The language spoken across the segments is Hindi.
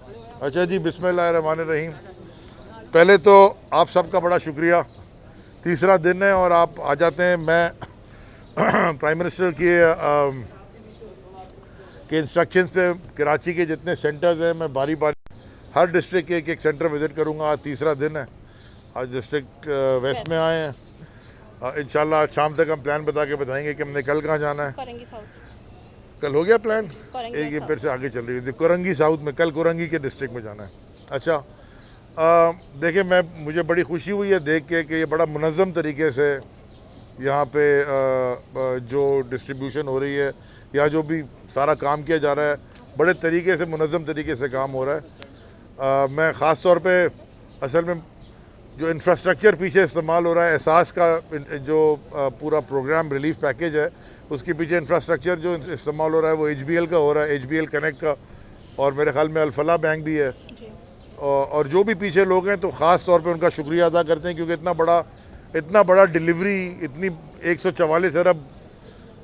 अच्छा जी, बिस्मिल्लाहिर्रहमानिर्रहीम। पहले तो आप सबका बड़ा शुक्रिया। तीसरा दिन है और आप आ जाते हैं। मैं प्राइम मिनिस्टर के इंस्ट्रक्शंस पे कराची के जितने सेंटर्स हैं मैं बारी बारी हर डिस्ट्रिक्ट के एक सेंटर विज़िट करूंगा। आज तीसरा दिन है। आज डिस्ट्रिक्ट वेस्ट में आए हैं। इंशाल्लाह आज शाम तक हम प्लान बता के बताएंगे कि हमने कल कहाँ जाना है। कल हो गया प्लान, एक ये फिर से आगे चल रही है। कोरंगी साउथ में, कल कोरंगी के डिस्ट्रिक्ट में जाना है। अच्छा, देखिए मुझे बड़ी खुशी हुई है देख के कि ये बड़ा मुनज़्ज़म तरीके से यहाँ पे जो डिस्ट्रीब्यूशन हो रही है या जो भी सारा काम किया जा रहा है, बड़े तरीके से मुनज़्ज़म तरीके से काम हो रहा है। मैं ख़ास तौर पे असल में जो इंफ्रास्ट्रक्चर पीछे इस्तेमाल हो रहा है, एहसास का जो पूरा प्रोग्राम रिलीफ पैकेज है, उसके पीछे इंफ्रास्ट्रक्चर जो इस्तेमाल हो रहा है वो HBL का हो रहा है, HBL कनेक्ट का, और मेरे ख्याल में अल-फलाह बैंक भी है। और जो भी पीछे लोग हैं तो ख़ास तौर पे उनका शुक्रिया अदा करते हैं, क्योंकि इतना बड़ा डिलीवरी, इतनी 144 अरब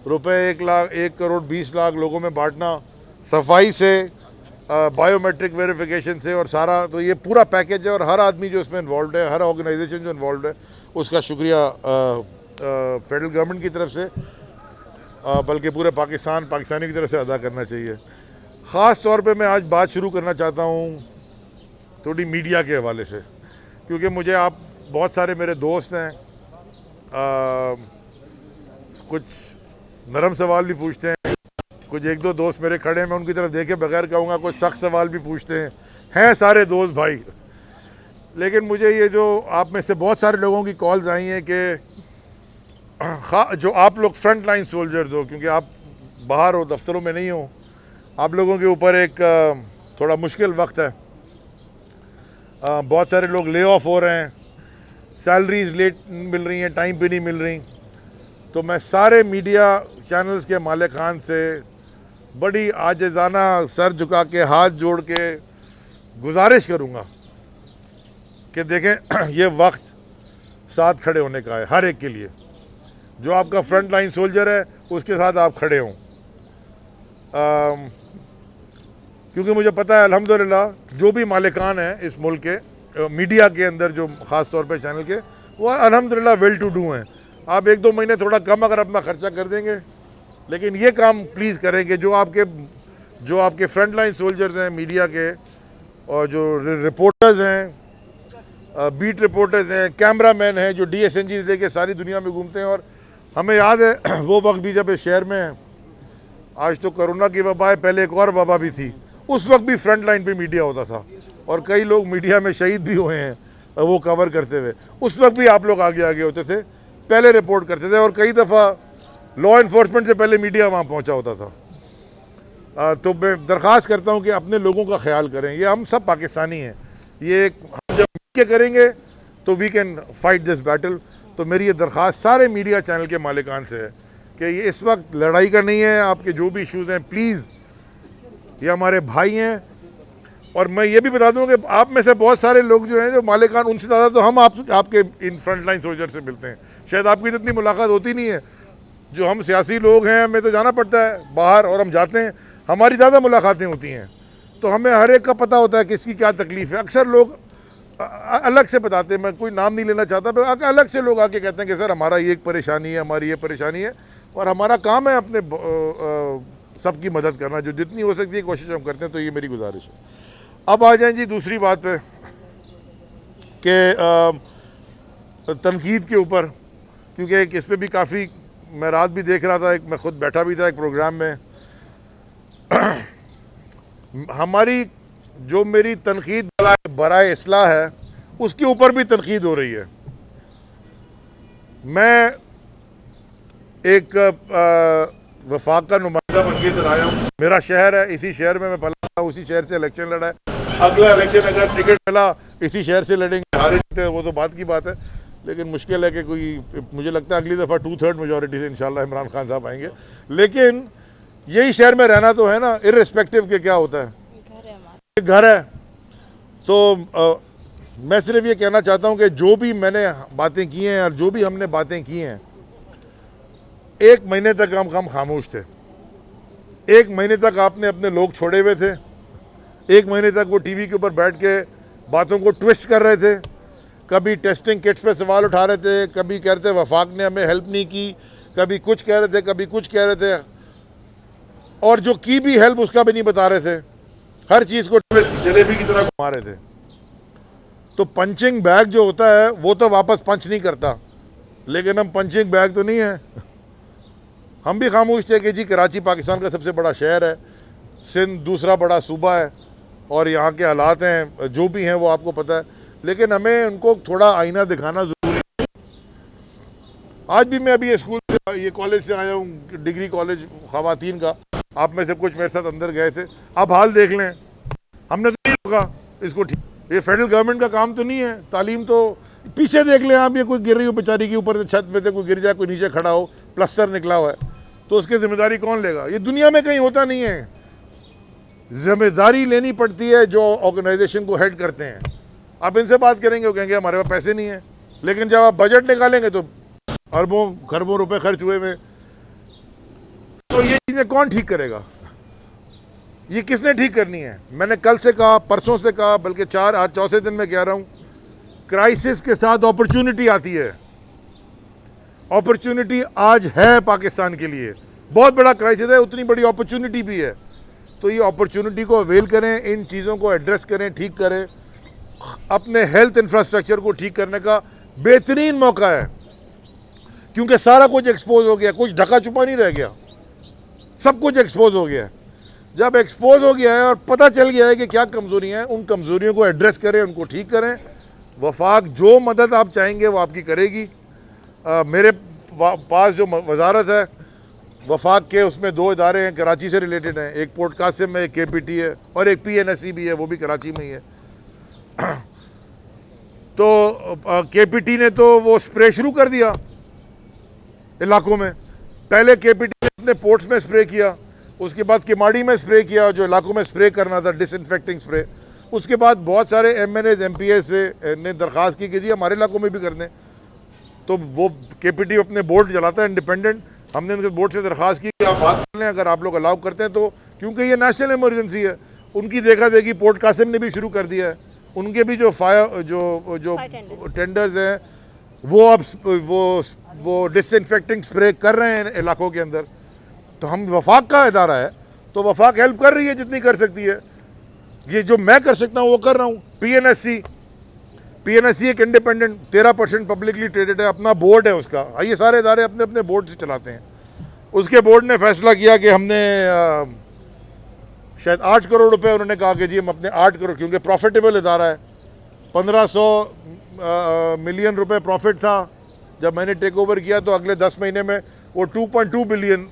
रुपए, 1 करोड़ 20 लाख लोगों में बांटना, सफाई से, बायोमेट्रिक वेरिफिकेशन से और सारा, तो ये पूरा पैकेज है। और हर आदमी जो इसमें इन्वॉल्व है, हर ऑर्गेनाइजेशन जो इन्वॉल्व है, उसका शुक्रिया फेडरल गवर्नमेंट की तरफ से बल्कि पूरे पाकिस्तानी की तरफ से अदा करना चाहिए। ख़ास तौर पे मैं आज बात शुरू करना चाहता हूँ थोड़ी मीडिया के हवाले से, क्योंकि मुझे आप बहुत सारे मेरे दोस्त हैं, कुछ नरम सवाल भी पूछते हैं, कुछ एक दो दोस्त मेरे खड़े हैं, मैं उनकी तरफ देखे बगैर कहूँगा, कुछ सख्त सवाल भी पूछते हैं सारे दोस्त भाई। लेकिन मुझे ये जो आप में से बहुत सारे लोगों की कॉल्स आई हैं कि जो आप लोग फ्रंट लाइन सोल्जर्स हो, क्योंकि आप बाहर हो, दफ्तरों में नहीं हो, आप लोगों के ऊपर एक थोड़ा मुश्किल वक्त है। बहुत सारे लोग ले ऑफ हो रहे हैं, सैलरीज लेट मिल रही हैं, टाइम पे नहीं मिल रही। तो मैं सारे मीडिया चैनल्स के मालिकान से बड़ी आजिज़ाना सर झुका के हाथ जोड़ के गुजारिश करूँगा कि देखें ये वक्त साथ खड़े होने का है हर एक के लिए। जो आपका फ्रंट लाइन सोल्जर है उसके साथ आप खड़े हों, क्योंकि मुझे पता है अल्हम्दुलिल्लाह जो भी मालिकान हैं इस मुल्क के मीडिया के अंदर, जो ख़ास तौर पे चैनल के, वो अल्हम्दुलिल्लाह वेल टू डू हैं। आप 1-2 महीने थोड़ा कम अगर अपना ख़र्चा कर देंगे, लेकिन ये काम प्लीज़ करें कि जो आपके फ्रंट लाइन सोल्जर्स हैं मीडिया के, और जो रिपोर्टर्स हैं, बीट रिपोर्टर्स हैं, कैमरा मैन हैं, जो DSNG लेके सारी दुनिया में घूमते हैं। और हमें याद है वो वक्त भी जब इस शहर में, आज तो कोरोना की वबा है, पहले एक और वबा भी थी, उस वक्त भी फ्रंट लाइन पे मीडिया होता था और कई लोग मीडिया में शहीद भी हुए हैं वो कवर करते हुए। उस वक्त भी आप लोग आगे आगे होते थे, पहले रिपोर्ट करते थे, और कई दफ़ा लॉ इन्फोर्समेंट से पहले मीडिया वहाँ पहुँचा होता था। तो मैं दरख्वास्त करता हूँ कि अपने लोगों का ख्याल करें। ये हम सब पाकिस्तानी हैं, ये हम जब मिलके करेंगे तो we can fight this battle. तो मेरी ये दरख्वास्त सारे मीडिया चैनल के मालिकान से है कि ये इस वक्त लड़ाई का नहीं है। आपके जो भी इशूज़ हैं प्लीज़, ये हमारे भाई हैं। और मैं ये भी बता दूं कि आप में से बहुत सारे लोग जो हैं, जो मालिकान, उनसे ज़्यादा तो हम आपके इन फ्रंट लाइन सोल्जर से मिलते हैं। शायद आपकी तो इतनी मुलाकात होती नहीं है। जो हम सियासी लोग हैं, हमें तो जाना पड़ता है बाहर और हम जाते हैं, हमारी ज़्यादा मुलाकातें होती हैं, तो हमें हर एक का पता होता है किसकी क्या तकलीफ़ है। अक्सर लोग अलग से बताते हैं, मैं कोई नाम नहीं लेना चाहता, पर अलग से लोग आके कहते हैं कि सर हमारा ये एक परेशानी है, हमारी ये परेशानी है। और हमारा काम है अपने सबकी मदद करना, जो जितनी हो सकती है कोशिश हम करते हैं। तो ये मेरी गुजारिश है। अब आ जाएं जी दूसरी बात पे कि तनकीद के ऊपर, क्योंकि इस पर भी काफ़ी, मैं रात भी देख रहा था, मैं खुद बैठा भी था एक प्रोग्राम में। हमारी जो मेरी तनकीद बराए इस्लाह है, उसके ऊपर भी तनकीद हो रही है। मैं एक वफाक का नुमाइंदा बन के इधर आया हूँ। मेरा शहर है, इसी शहर में मैं पला था, उसी शहर से इलेक्शन लड़ा है। अगला इलेक्शन अगर टिकट मिला इसी शहर से लड़ेंगे, हारे जीते वो तो बात की बात है, लेकिन मुश्किल है कि कोई, मुझे लगता है अगली दफ़ा 2/3 मेजॉरिटी से इंशाल्लाह इमरान खान साहब आएंगे। लेकिन यही शहर में रहना तो है ना, इर्रेस्पेक्टिव के क्या होता है, घर है। तो मैं सिर्फ ये कहना चाहता हूँ कि जो भी मैंने बातें की हैं और जो भी हमने बातें की हैं, 1 महीने तक हम खामोश थे। 1 महीने तक आपने अपने लोग छोड़े हुए थे, 1 महीने तक वो टीवी के ऊपर बैठ के बातों को ट्विस्ट कर रहे थे, कभी टेस्टिंग किट्स पे सवाल उठा रहे थे, कभी कह रहे थे वफाक ने हमें हेल्प नहीं की, कभी कुछ कह रहे थे, कभी कुछ कह रहे थे, और जो की भी हेल्प उसका भी नहीं बता रहे थे। हर चीज़ को ट्विस्ट जलेबी की तरह घुमा रहे थे। तो पंचिंग बैग जो होता है वो तो वापस पंच नहीं करता, लेकिन हम पंचिंग बैग तो नहीं है। हम भी खामोश थे कि जी कराची पाकिस्तान का सबसे बड़ा शहर है, सिंध दूसरा बड़ा सूबा है, और यहाँ के हालात हैं जो भी हैं वो आपको पता है, लेकिन हमें उनको थोड़ा आईना दिखाना ज़रूरी है। आज भी मैं अभी ये स्कूल से, ये कॉलेज से आया हूँ, डिग्री कॉलेज ख़वातीन का। आप में से कुछ मेरे साथ अंदर गए थे, आप हाल देख लें। हमने तो नहीं रोका इसको, ठीक, ये फेडरल गवर्नमेंट का काम तो नहीं है। तालीम तो पीछे देख लें आप, ये कोई गिर रही हो बेचारी के ऊपर से, छत पे से कोई गिर जाए, कोई नीचे खड़ा हो, प्लास्टर निकला हुआ है, तो उसकी जिम्मेदारी कौन लेगा? ये दुनिया में कहीं होता नहीं है। जिम्मेदारी लेनी पड़ती है जो ऑर्गेनाइजेशन को हेड करते हैं। आप इनसे बात करेंगे, वो कहेंगे हमारे पास पैसे नहीं है, लेकिन जब आप बजट निकालेंगे तो अरबों खरबों रुपए खर्च हुए में। तो ये चीज़ें कौन ठीक करेगा? ये किसने ठीक करनी है? मैंने कल से कहा, परसों से कहा, बल्कि आज चौथे दिन में कह रहा हूँ, क्राइसिस के साथ अपॉर्चुनिटी आती है। अपॉर्चुनिटी आज है पाकिस्तान के लिए, बहुत बड़ा क्राइसिस है, उतनी बड़ी अपॉर्चुनिटी भी है। तो ये अपॉर्चुनिटी को अवेल करें, इन चीज़ों को एड्रेस करें, ठीक करें। अपने हेल्थ इंफ्रास्ट्रक्चर को ठीक करने का बेहतरीन मौका है, क्योंकि सारा कुछ एक्सपोज हो गया, कुछ ढका छुपा नहीं रह गया, सब कुछ एक्सपोज हो गया है। जब एक्सपोज हो गया है और पता चल गया है कि क्या कमज़ोरियाँ हैं, उन कमज़ोरियों को एड्रेस करें, उनको ठीक करें। वफाक जो मदद आप चाहेंगे वो आपकी करेगी। मेरे पास जो वजारत है वफाक के, उसमें 2 इदारे हैं, कराची से रिलेटेड हैं, एक पोर्ट कासिम में, एक KPT है, और एक PNSE भी है, वो भी कराची में ही है। तो KPT ने तो वो स्प्रे शुरू कर दिया इलाकों में। पहले KPT ने अपने पोर्ट्स में स्प्रे किया, उसके बाद किमाड़ी में स्प्रे किया, जो इलाकों में स्प्रे करना था, डिसइंफेक्टिंग स्प्रे। उसके बाद बहुत सारे MNAs MPs से ने दरख्वास्त की कि जी हमारे इलाकों में भी कर दें। तो वो KPT अपने बोर्ड चलाता है इंडिपेंडेंट, हमने उनके बोर्ड से दरख्वास्त की कि आप बात कर लें, अगर आप लोग अलाउ करते हैं तो, क्योंकि ये नेशनल इमरजेंसी है। उनकी देखा देखी पोर्ट कासिम ने भी शुरू कर दिया है, उनके भी जो जो टेंडर्स हैं वो अब वो डिसइंफेक्टिंग स्प्रे कर रहे हैं इलाकों के अंदर। तो हम वफाक का इदारा है, तो वफाक हेल्प कर रही है जितनी कर सकती है। ये जो मैं कर सकता हूँ वो कर रहा हूँ। PNSE एक इंडिपेंडेंट 13% पब्लिकली ट्रेडेड है, अपना बोर्ड है उसका। ये सारे इदारे अपने अपने बोर्ड से चलाते हैं। उसके बोर्ड ने फैसला किया कि हमने शायद 8 करोड़ रुपए, उन्होंने कहा कि जी हम अपने 8 करोड़, क्योंकि प्रॉफिटेबल इदारा है, 1500 मिलियन रुपए प्रॉफिट था जब मैंने टेक ओवर किया, तो अगले 10 महीने में वो 2.2 बिलियन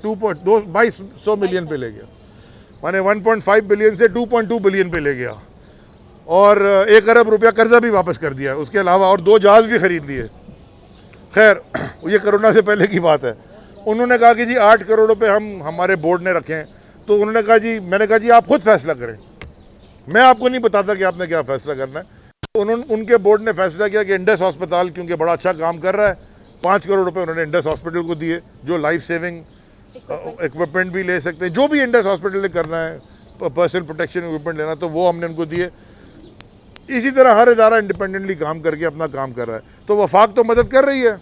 2200 मिलियन पे ले गया, माने 1.5 बिलियन से 2.2 बिलियन पे ले गया, और 1 अरब रुपया कर्जा भी वापस कर दिया उसके अलावा, और 2 जहाज़ भी ख़रीद लिए। खैर ये कोरोना से पहले की बात है। उन्होंने कहा कि जी 8 करोड़ रुपए हम हमारे बोर्ड ने रखे हैं। तो उन्होंने कहा जी, मैंने कहा जी आप खुद फैसला करें, मैं आपको नहीं बताता कि आपने क्या फ़ैसला करना है। तो उनके बोर्ड ने फैसला किया कि इंडस हॉस्पिटल, क्योंकि बड़ा अच्छा काम कर रहा है, 5 करोड़ रुपए उन्होंने इंडस हॉस्पिटल को दिए, जो लाइफ सेविंग इक्विपमेंट भी ले सकते हैं, जो भी इंडस हॉस्पिटल ने करना है, पर्सनल प्रोटेक्शन इक्विपमेंट लेना, तो वो हमने उनको दिए। इसी तरह हर इदारा इंडिपेंडेंटली काम करके अपना काम कर रहा है। तो वफाक तो मदद कर रही है।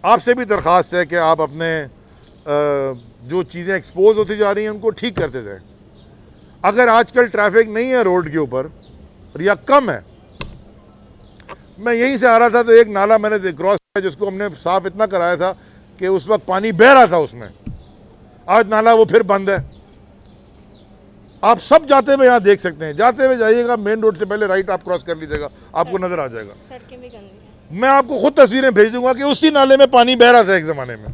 आपसे भी दरख्वास्त है कि आप अपने जो चीज़ें एक्सपोज होती जा रही हैं उनको ठीक करते जाएं। अगर आजकल ट्रैफिक नहीं है रोड के ऊपर या कम है, मैं यहीं से आ रहा था तो एक नाला मैंने क्रॉस किया जिसको हमने साफ इतना कराया था कि उस वक्त पानी बह रहा था उसमें, आज नाला वो फिर बंद है। आप सब जाते हुए यहाँ देख सकते हैं, जाते हुए जाइएगा, मेन रोड से पहले राइट आप क्रॉस कर लीजिएगा, आपको नजर आ जाएगा। सड़कें भी गंदी हैं। मैं आपको खुद तस्वीरें भेज दूंगा कि उसी नाले में पानी बह रहा था एक ज़माने में।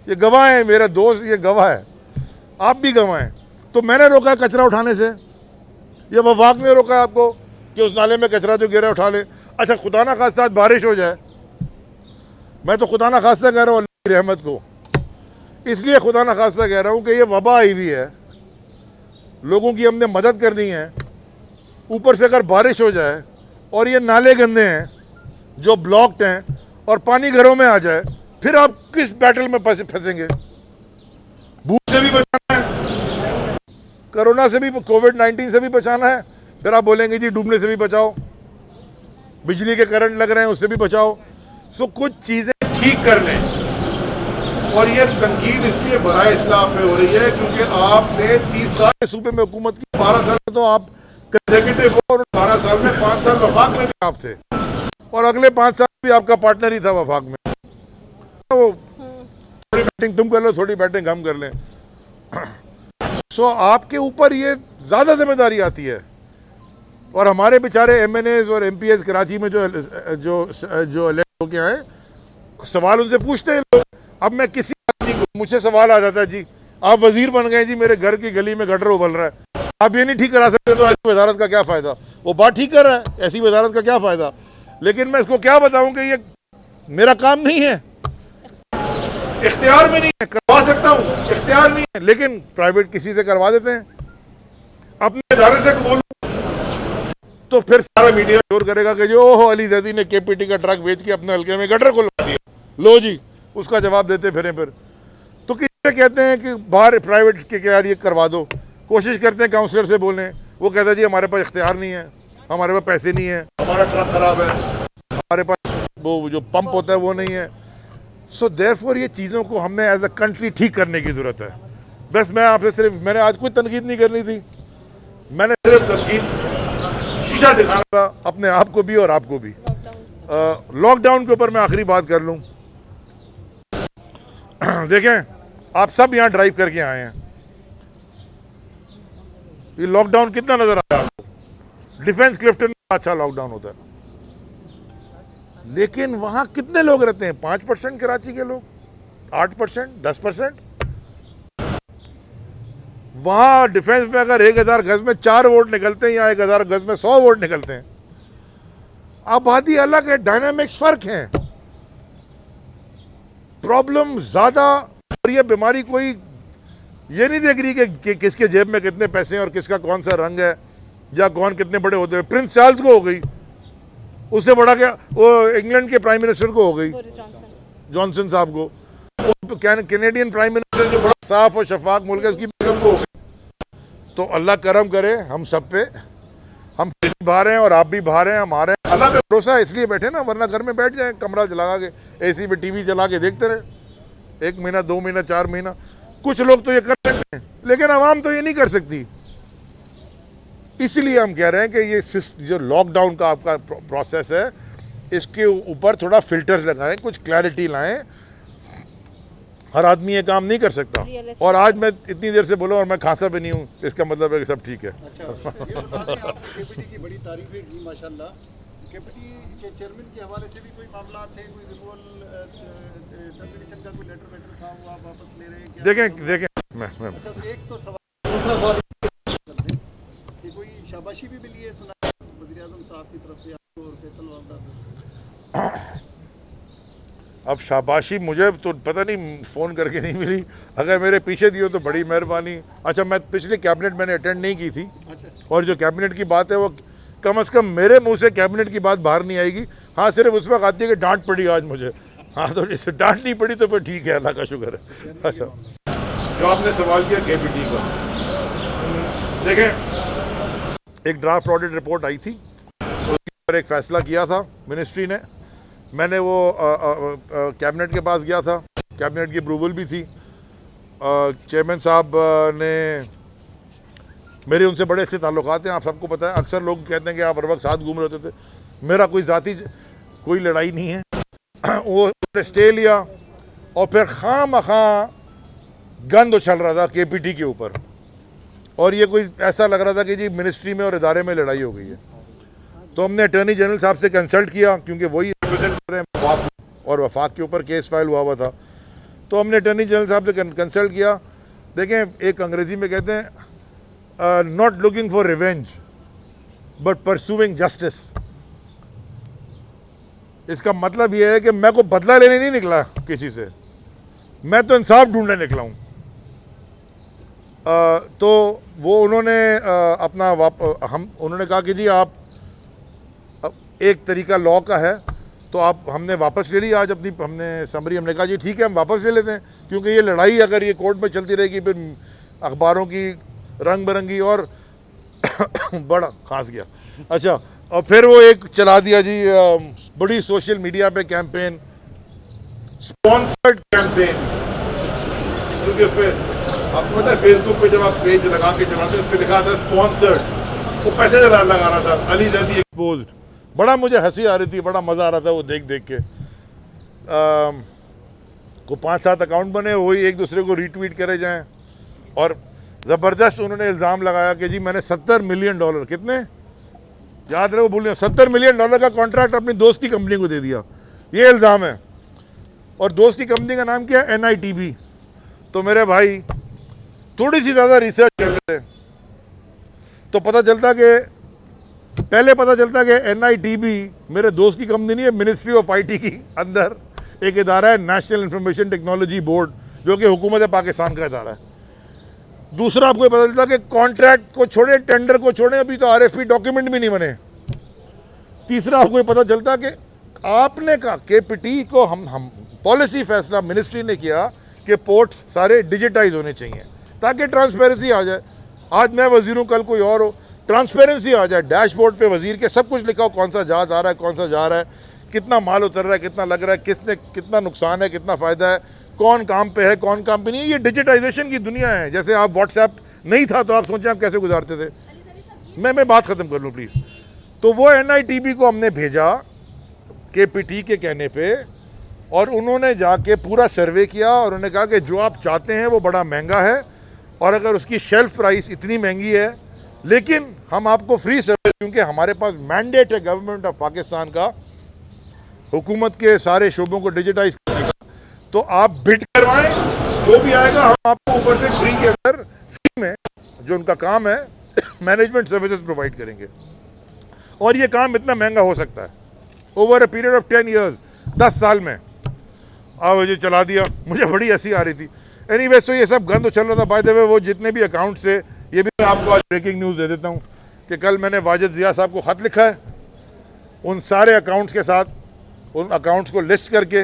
ये गवाह है, मेरा दोस्त ये गवाह है, आप भी गवाह हैं। तो मैंने रोका कचरा उठाने से, ये वफाक ने रोका आपको कि उस नाले में कचरा जो गिरा उठा ले। अच्छा, खुदा ना खास्ता बारिश हो जाए, मैं तो खुदा ना खास्ता कह रहा हूँ अल्लाह की रहमत को, इसलिए खुदा ना खास्ता कह रहा हूँ कि ये वबा आई हुई है, लोगों की हमने मदद करनी है। ऊपर से अगर बारिश हो जाए और ये नाले गंदे हैं जो ब्लॉक्ड हैं और पानी घरों में आ जाए, फिर आप किस बैटल में फंसेंगे? भूख से भी बचाना है, कोरोना से भी, कोविड-19 से भी बचाना है, फिर आप बोलेंगे जी डूबने से भी बचाओ, बिजली के करंट लग रहे हैं उससे भी बचाओ। सो कुछ चीज़ें ठीक कर लें। और ये तनकीद इसलिए बराए इस्लाम में हो रही है क्योंकि आपने 30 साल सूबे में हुकूमत की, 12 साल में तो आप कंसेक्यूटिव हो और 12 साल में 5 साल वफाक में भी आप थे और अगले 5 साल भी आपका पार्टनर ही था वफाक में। वो थोड़ी बैटिंग तुम कर लो, थोड़ी बैटिंग हम कर लें। सो आपके ऊपर ये ज़्यादा जिम्मेदारी आती है। और हमारे बेचारे MNAs और MPs कराची में जो इलेक्ट होके आए, सवाल उनसे पूछते हैं लोग। अब मैं किसी आदमी को, मुझसे सवाल आ जाता है जी आप वजीर बन गए जी, मेरे घर की गली में गटर उबल रहा है, आप ये नहीं ठीक करा सकते तो ऐसी वजारत का क्या फ़ायदा। वो बात ठीक कर रहा है, ऐसी वजारत का क्या फ़ायदा। लेकिन मैं इसको क्या बताऊं कि ये मेरा काम नहीं है, इख्तियार में नहीं है। करवा सकता हूँ, इख्तियार नहीं है, लेकिन प्राइवेट किसी से करवा देते हैं। अपने इदारे से बोलूं तो फिर सारा मीडिया शोर करेगा कि जो ओहो अली जैदी ने KPT का ट्रक बेच के अपने हल्के में गटर खुलवा दिया, लो जी उसका जवाब देते फिरें। फिर तो किसी कहते हैं कि बाहर प्राइवेट के क्या ये करवा दो, कोशिश करते हैं काउंसलर से बोलने, वो कहता है जी हमारे पास इख्तियार नहीं है, हमारे पास पैसे नहीं है, हमारा ट्रक खराब है, हमारे पास वो जो पंप होता है वो नहीं है। सो देयरफॉर ये चीज़ों को हमें एज अ कंट्री ठीक करने की ज़रूरत है। बस मैं आपसे सिर्फ, मैंने आज कोई तनकीद नहीं करनी थी, मैंने सिर्फ तनकीद शीशा दिखाना था अपने आप को भी और आपको भी। लॉकडाउन के ऊपर मैं आखिरी बात कर लूँ। देखें आप सब यहाँ ड्राइव करके आए हैं, ये लॉकडाउन कितना नजर आया आपको? डिफेंस क्लिफ्टन में अच्छा लॉकडाउन होता है, लेकिन वहां कितने लोग रहते हैं? 5% कराची के लोग, 8%, 10%। वहां डिफेंस में अगर 1000 गज में 4 वोट निकलते हैं या 1000 गज में 100 वोट निकलते हैं, आबादी अलग है, डायनामिक्स फर्क है, प्रॉब्लम ज्यादा। और ये बीमारी कोई ये नहीं देख रही कि किसके जेब में कितने पैसे हैं और किसका कौन सा रंग है या कौन कितने बड़े होते हैं। प्रिंस चार्ल्स को हो गई, उससे बड़ा क्या वो इंग्लैंड के प्राइम मिनिस्टर को हो गई, जॉनसन साहब को। कैनेडियन प्राइम मिनिस्टर जो बड़ा साफ और शफाक मुल्क है उसकी बेगम को हो गई। तो अल्लाह करम करे हम सब पे, हम बाहर हैं और आप भी बाहर हैं, हमारे अल्लाह पे भरोसा इसलिए बैठे ना, वरना घर में बैठ जाए कमरा जला के AC में TV चला के देखते रहे 1 महीना 2 महीना 4 महीना। कुछ लोग तो ये कर सकते हैं लेकिन आवाम तो ये नहीं कर सकती। इसलिए हम कह रहे हैं कि ये जो लॉकडाउन का आपका प्रोसेस है इसके ऊपर थोड़ा फिल्टर्स लगाएं, कुछ क्लैरिटी लाएं। हर आदमी ये काम नहीं कर सकता। और आज मैं इतनी देर से बोला और मैं खांसा भी नहीं हूँ, इसका मतलब है कि सब ठीक है। अच्छा, KPT की बड़ी तारीफें की माशाल्लाह। KPT के चेयरमैन के हवाले से भी कोई मामला थे, कोई रिमूवल टर्मिनेशन का कोई लेटर था, वो आप वापस ले रहे हैं क्या? देखें मैं अच्छा, तो एक तो सवाल, दूसरा सवाल कि कोई शाबाशी भी मिली है सुना वज़ीर आज़म साहब की तरफ से आपको और फैसल वारदात? अब शाबाशी मुझे तो पता नहीं, फ़ोन करके नहीं मिली, अगर मेरे पीछे दी हो तो बड़ी मेहरबानी। अच्छा, मैं पिछली कैबिनेट मैंने अटेंड नहीं की थी। अच्छा। और जो कैबिनेट की बात है वो कम से कम मेरे मुंह से कैबिनेट की बात बाहर नहीं आएगी। हाँ, सिर्फ उस वक्त आती है कि डांट पड़ी आज मुझे। हाँ, तो जैसे डांट नहीं पड़ी तो फिर ठीक है, अल्लाह का शुक्र है। अच्छा, जो आपने सवाल किया KPT का, देखें एक ड्राफ्ट ऑडिट रिपोर्ट आई थी, उसके ऊपर एक फ़ैसला किया था मिनिस्ट्री ने। मैंने वो कैबिनेट के पास गया था, कैबिनेट की अप्रूवल भी थी। चेयरमैन साहब ने, मेरे उनसे बड़े अच्छे ताल्लुकात हैं, आप सबको पता है। अक्सर लोग कहते हैं कि आप हर वक्त साथ घूम रहे होते थे, मेरा कोई ज़ाती कोई लड़ाई नहीं है। वो स्टे लिया और फिर खामखा गंद उछल रहा था KPT के ऊपर, और ये कोई ऐसा लग रहा था कि जी मिनिस्ट्री में और इदारे में लड़ाई हो गई है। तो हमने अटॉर्नी जनरल साहब से कंसल्ट किया, क्योंकि वही रिप्रेजेंट कर रहे हैं वफाक, और वफाक के ऊपर केस फाइल हुआ था। तो हमने अटॉर्नी जनरल साहब से कंसल्ट किया। देखें, एक अंग्रेजी में कहते हैं not looking for revenge but pursuing justice. इसका मतलब यह है कि मैं को बदला लेने नहीं निकला किसी से, मैं तो इंसाफ ढूंढने निकला हूँ। तो वो उन्होंने उन्होंने कहा कि जी आप, एक तरीका लॉ का है, तो आप, हमने वापस ले ली आज अपनी हमने समरी। हमने कहा जी ठीक है, हम वापस ले लेते हैं, क्योंकि ये लड़ाई अगर ये कोर्ट में चलती रहेगी फिर अखबारों की रंग बिरंगी और बड़ा खांस गया। अच्छा, और फिर वो एक चला दिया जी बड़ी सोशल मीडिया पे कैंपेन, स्पॉन्सर्ड कैंपेन, क्योंकि उसमें आपको पता है फेसबुक पे जब आप पेज लगा के चलाते हैं उस पर लिखा था स्पॉन्सर्ड, वो पैसे लगा रहा था, अली जदी एक्सपोज्ड। बड़ा मुझे हंसी आ रही थी, बड़ा मज़ा आ रहा था वो देख देख के। को 5-7 अकाउंट बने, वही एक दूसरे को रीट्वीट करे जाएं, और ज़बरदस्त उन्होंने इल्ज़ाम लगाया कि जी मैंने $70 मिलियन, कितने याद रहे वो भूल, $70 मिलियन का कॉन्ट्रैक्ट अपनी दोस्त की कंपनी को दे दिया, ये इल्ज़ाम है। और दोस्त की कंपनी का नाम क्या है? NITB। तो मेरे भाई थोड़ी सी ज़्यादा रिसर्च कर लेते तो पता चलता कि NITB मेरे दोस्त की कंपनी नहीं है, मिनिस्ट्री ऑफ IT की अंदर एक इदारा है, नेशनल इंफॉर्मेशन टेक्नोलॉजी बोर्ड, जो कि हुकूमत पाकिस्तान का इदारा है। दूसरा आपको पता चलता कि कॉन्ट्रैक्ट को छोड़े, टेंडर को छोड़े, अभी तो RFP डॉक्यूमेंट भी नहीं बने। तीसरा आपको पता चलता कि आपने कहा KPT को हम पॉलिसी फैसला मिनिस्ट्री ने किया कि पोर्ट्स सारे डिजिटाइज होने चाहिए ताकि ट्रांसपेरेंसी आ जाए। आज मैं वजीर हूँ, कल कोई और हो, ट्रांसपेरेंसी आ जाए, डैशबोर्ड पे वजीर के सब कुछ लिखा हो, कौन सा जहाज आ रहा है, कौन सा जा रहा है, कितना माल उतर रहा है, कितना लग रहा है, किसने कितना नुकसान है, कितना फ़ायदा है, कौन काम पे है, कौन काम पे नहीं है। ये डिजिटाइजेशन की दुनिया है। जैसे आप व्हाट्सएप नहीं था तो आप सोचें आप कैसे गुजारते थे। मैं बात ख़त्म कर लूँ प्लीज़। तो वो NITB को हमने भेजा KPT के कहने पर, और उन्होंने जाके पूरा सर्वे किया और उन्होंने कहा कि जो आप चाहते हैं वो बड़ा महंगा है, और अगर उसकी शेल्फ प्राइस इतनी महंगी है, लेकिन हम आपको फ्री सर्विस, क्योंकि हमारे पास मैंडेट है गवर्नमेंट ऑफ पाकिस्तान का हुकूमत के सारे शोबों को डिजिटाइज करने का, तो आप बिड करवाएं, जो भी आएगा हम आपको ऊपर से फ्री के अंदर, फ्री में जो उनका काम है मैनेजमेंट सर्विसेज प्रोवाइड करेंगे। और ये काम इतना महंगा हो सकता है over a period of 10 years, 10 साल में। अब ये चला दिया, मुझे बड़ी हंसी आ रही थी। एनीवेज, तो ये सब गंद तो चल रहा था। बाय द वे, वो जितने भी अकाउंट से, ये भी मैं आपको आज ब्रेकिंग न्यूज़ दे देता हूँ कि कल मैंने वाजिद ज़िया साहब को ख़त लिखा है, उन सारे अकाउंट्स के साथ, उन अकाउंट्स को लिस्ट करके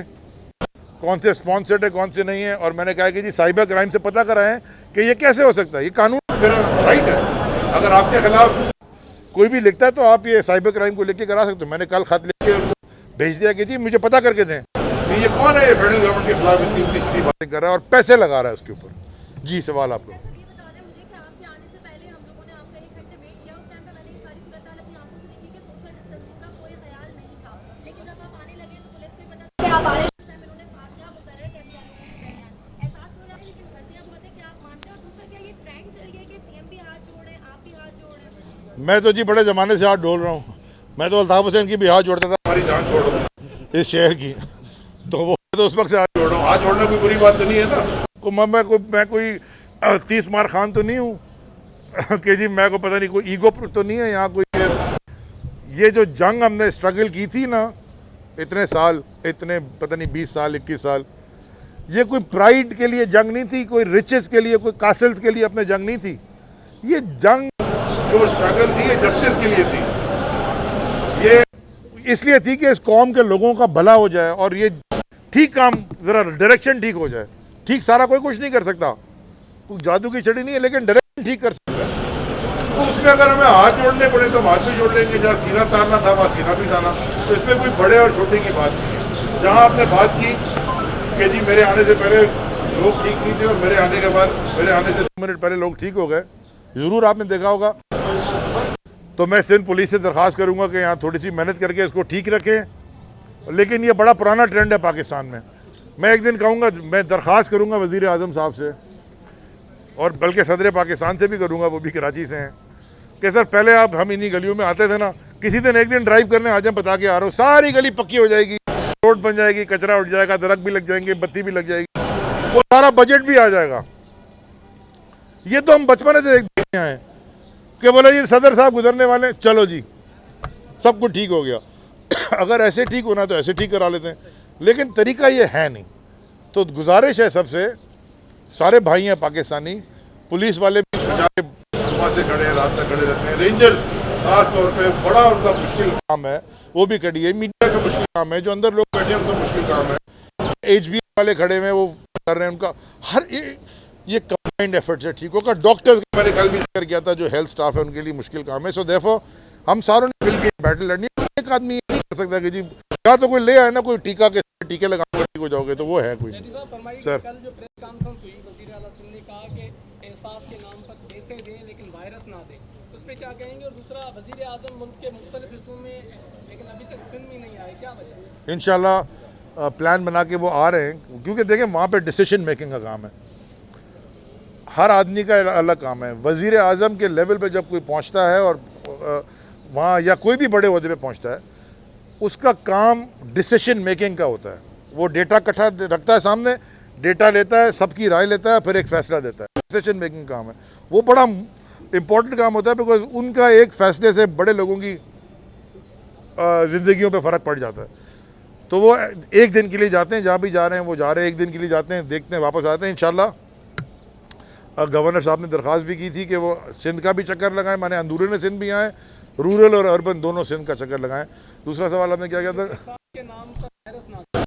कौन से स्पॉन्सर्ड है, कौन से नहीं है, और मैंने कहा कि जी साइबर क्राइम से पता कराएं कि ये कैसे हो सकता है, ये कानून मेरा राइट है। अगर आपके खिलाफ कोई भी लिखता है तो आप ये साइबर क्राइम को लेके करा सकते हो। मैंने कल ख़त लिख के उनको भेज दिया कि जी मुझे पता करके दें ये कौन है, ये फेडरल गवर्नमेंट के खिलाफ इतनी सीधी बातें कर रहा है और पैसे लगा रहा है उसके ऊपर। जी, सवाल आप लोग। मैं तो जी बड़े ज़माने से हाथ जोड़ रहा हूँ। मैं तो अल्ताफ हुसैन की भी हाथ जोड़ता था, हमारी जान छोड़ो इस शहर की, तो वो तो उस वक्त से हाथ जोड़ रहा हूँ। हाथ जोड़ना कोई बुरी बात तो नहीं है ना। मैं कोई 30 मार खान तो नहीं हूँ कि जी मैं को पता नहीं कोई ईगो तो नहीं है यहाँ कोई। ये जो जंग हमने स्ट्रगल की थी ना इतने साल, इतने पता नहीं 20 साल 21 साल, ये कोई प्राइड के लिए जंग नहीं थी, कोई रिचेस के लिए, कोई कासल्स के लिए अपने जंग नहीं थी। ये जंग जो स्ट्रगल थी ये जस्टिस के लिए थी, ये इसलिए थी कि इस कौम के लोगों का भला हो जाए और ये ठीक काम, ज़रा डायरेक्शन ठीक हो जाए। ठीक सारा कोई कुछ नहीं कर सकता, कोई जादू की छड़ी नहीं है, लेकिन डायरेक्शन ठीक कर सकता है। तो उसमें अगर हमें हाथ जोड़ने पड़े तो हाथ भी जोड़ लेंगे, जहाँ सीना तारना था वहाँ सीना भी ताना। तो इसमें कोई बड़े और छोटे की बात नहीं है। जहाँ आपने बात की कि जी मेरे आने से पहले लोग ठीक नहीं थे और मेरे आने के बाद, मेरे आने से 2 मिनट पहले लोग ठीक हो गए, ज़रूर आपने देखा होगा। तो मैं सिंध पुलिस से दरख्वास्त करूँगा कि यहाँ थोड़ी सी मेहनत करके इसको ठीक रखें। लेकिन ये बड़ा पुराना ट्रेंड है पाकिस्तान में। मैं एक दिन कहूँगा, मैं दरख्वास्त करूँगा वज़ीर आज़म साहब से, और बल्कि सदर पाकिस्तान से भी करूँगा, वो भी कराची से हैं, कि सर पहले आप हम इन्हीं गलियों में आते थे ना, किसी दिन एक दिन ड्राइव करने आ जाए, बता के आ रहा हूँ, सारी गली पक्की हो जाएगी, रोड बन जाएगी, कचरा उठ जाएगा, दरख्त भी लग जाएंगे, बत्ती भी लग जाएगी, वो सारा बजट भी आ जाएगा। ये तो हम बचपन से देखते आए कि बोले जी सदर साहब गुजरने वाले, चलो जी सब कुछ ठीक हो गया। अगर ऐसे ठीक होना तो ऐसे ठीक करा लेते हैं, लेकिन तरीका ये है नहीं। तो गुजारिश है सबसे, सारे भाई हैं पाकिस्तानी, पुलिस वाले भी सुबह से खड़े हैं, रात तक खड़े रहते हैं, रेंजर्स खास तौर पे बड़ा उनका मुश्किल काम है, वो भी खड़ी है, मीडिया का मुश्किल काम है, जो अंदर लोग बैठे हैं उनका मुश्किल काम है, HB वाले खड़े हुए वो कर रहे हैं, उनका हर ये कंबाइंड एफर्ट से ठीक होगा। डॉक्टर्स का मैंने कल भी जिक्र किया था, जो हेल्थ स्टाफ है उनके लिए मुश्किल काम है। सो देयरफॉर हम सारों ने मिलकर बैटल लड़नी है। एक आदमी ये नहीं कर सकता कि जी या तो कोई ले आए ना कोई टीका के टीके लगाने ठीक हो जाओगे, तो वो है कोई नहीं। सर कल जो प्रेस कॉन्फ्रेंस हुई, वज़ीर आला सिंध ने कहा कि एहसास के नाम पर पैसे दें लेकिन वायरस ना दें, उस पर क्या कहेंगे? और दूसरा, वज़ीर आज़म मुल्क के मुख्तलिफ हिस्सों में लेकिन अभी तक सिंध में नहीं आए, क्या वजह? इंशाल्लाह प्लान बना के वो आ रहे हैं, क्योंकि देखें वहाँ पे डिसीजन मेकिंग का काम है, हर आदमी का अलग काम है। वज़ीर आज़म के लेवल पे जब कोई पहुँचता है और वहाँ या कोई भी बड़े ओहदे पे पहुँचता है, उसका काम डिसीजन मेकिंग का होता है। वो डेटा इकट्ठा रखता है सामने, डेटा लेता है, सबकी राय लेता है, फिर एक फ़ैसला देता है। डिसीजन मेकिंग काम है, वो बड़ा इम्पोर्टेंट काम होता है, बिकॉज उनका एक फ़ैसले से बड़े लोगों की ज़िंदगियों पे फ़र्क पड़ जाता है। तो वो एक दिन के लिए जाते हैं, जहाँ भी जा रहे हैं वो जा रहे हैं, एक दिन के लिए जाते हैं, देखते हैं, वापस आते हैं। इंशाल्लाह गवर्नर साहब ने दरख्वास्त भी की थी कि वो सिंध का भी चक्कर लगाएं, माने अंदूरे ने सिंध भी आए, रूरल और अर्बन दोनों सिंध का चक्कर लगाएं। दूसरा सवाल आपने क्या किया था? के नाम पर वायरस ना दें,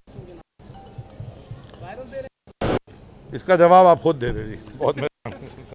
वायरस दे रहे हैं। इसका जवाब आप खुद दे दीजिए। बहुत